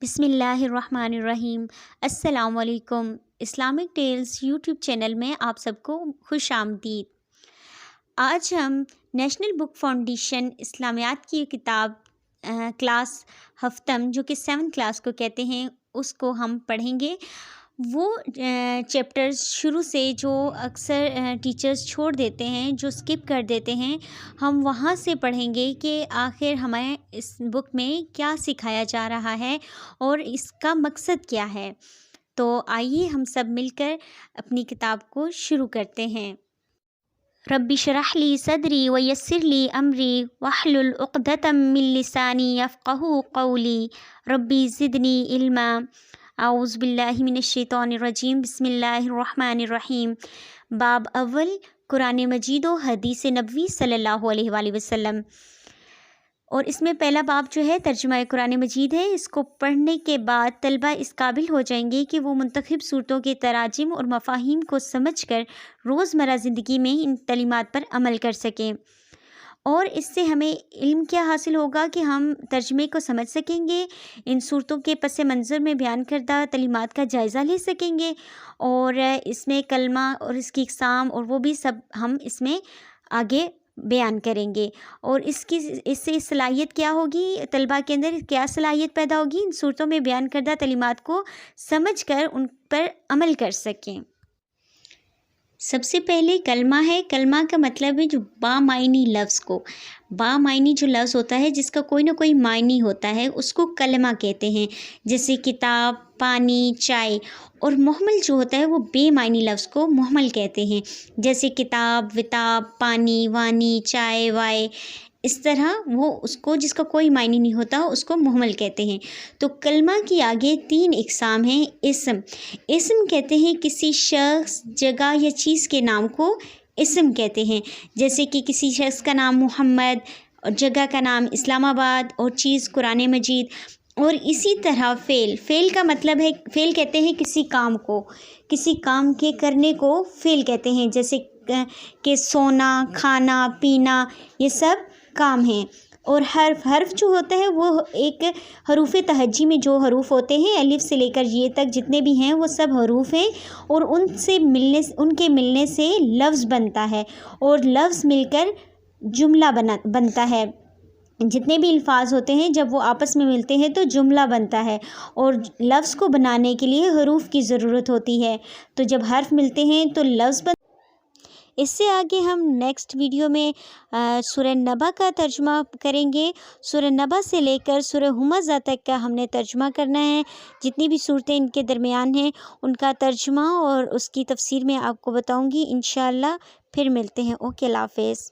بسم اللہ الرحمن الرحیم۔ السلام علیکم۔ اسلامک ٹیلز یوٹیوب چینل میں آپ سب کو خوش آمدید۔ آج ہم نیشنل بک فاؤنڈیشن اسلامیات کی کتاب کلاس ہفتم جو کہ 7 کلاس کو کہتے ہیں اس کو ہم پڑھیں گے۔ وہ چیپٹرز شروع سے جو اکثر ٹیچرز چھوڑ دیتے ہیں، جو سکپ کر دیتے ہیں، ہم وہاں سے پڑھیں گے کہ آخر ہمیں اس بک میں کیا سکھایا جا رہا ہے اور اس کا مقصد کیا ہے۔ تو آئیے ہم سب مل کر اپنی کتاب کو شروع کرتے ہیں۔ رب اشرح لی صدری ویسر لی امری واحلل عقدۃ من لسانی یفقہوا قولی ربی زدنی علما۔ اعوذ باللہ من الشیطان الرجیم، بسم اللہ الرحمن الرحیم۔ باب اول، قرآن مجید و حدیث نبوی صلی اللہ علیہ وآلہ وسلم۔ اور اس میں پہلا باب جو ہے ترجمہ قرآن مجید ہے۔ اس کو پڑھنے کے بعد طلبہ اس قابل ہو جائیں گے کہ وہ منتخب صورتوں کے تراجم اور مفاہیم کو سمجھ کر روزمرہ زندگی میں ان تعلیمات پر عمل کر سکیں، اور اس سے ہمیں علم کیا حاصل ہوگا کہ ہم ترجمے کو سمجھ سکیں گے، ان صورتوں کے پس منظر میں بیان کردہ تعلیمات کا جائزہ لے سکیں گے، اور اس میں کلمہ اور اس کی اقسام اور وہ بھی سب ہم اس میں آگے بیان کریں گے۔ اور اس سے صلاحیت کیا ہوگی، طلبہ کے اندر کیا صلاحیت پیدا ہوگی، ان صورتوں میں بیان کردہ تعلیمات کو سمجھ کر ان پر عمل کر سکیں۔ سب سے پہلے کلمہ ہے۔ کلمہ کا مطلب ہے جو بامعنی لفظ کو، بامعنی جو لفظ ہوتا ہے جس کا کوئی نہ کوئی معنی ہوتا ہے اس کو کلمہ کہتے ہیں، جیسے کتاب، پانی، چائے۔ اور محمل جو ہوتا ہے وہ بے معنی لفظ کو محمل کہتے ہیں، جیسے کتاب، وتاب، پانی، وانی، چائے، وائے۔ اس طرح وہ اس کو جس کا کوئی معنی نہیں ہوتا اس کو محمل کہتے ہیں۔ تو کلمہ کی آگے 3 اقسام ہیں۔ اسم کہتے ہیں کسی شخص، جگہ یا چیز کے نام کو اسم کہتے ہیں، جیسے کہ کسی شخص کا نام محمد، اور جگہ کا نام اسلام آباد، اور چیز قرآن مجید۔ اور اسی طرح فعل کا مطلب ہے، فعل کہتے ہیں کسی کام کو، کسی کام کے کرنے کو فعل کہتے ہیں، جیسے کہ سونا، کھانا، پینا، یہ سب کام ہیں۔ اور حرف جو ہوتا ہے وہ ایک حروف تہجی میں جو حروف ہوتے ہیں الف سے لے کر یہ تک جتنے بھی ہیں وہ سب حروف ہیں، اور ان کے ملنے سے لفظ بنتا ہے، اور لفظ مل کر جملہ بنتا ہے۔ جتنے بھی الفاظ ہوتے ہیں جب وہ آپس میں ملتے ہیں تو جملہ بنتا ہے، اور لفظ کو بنانے کے لیے حروف کی ضرورت ہوتی ہے۔ تو جب حرف ملتے ہیں تو لفظ بنتا ہے۔ اس سے آگے ہم نیکسٹ ویڈیو میں سورہ نبا کا ترجمہ کریں گے۔ سورہ نبا سے لے کر سورہ ہمزہ تک کا ہم نے ترجمہ کرنا ہے۔ جتنی بھی صورتیں ان کے درمیان ہیں ان کا ترجمہ اور اس کی تفسیر میں آپ کو بتاؤں گی انشاءاللہ۔ پھر ملتے ہیں۔ اوکے، اللہ حافظ۔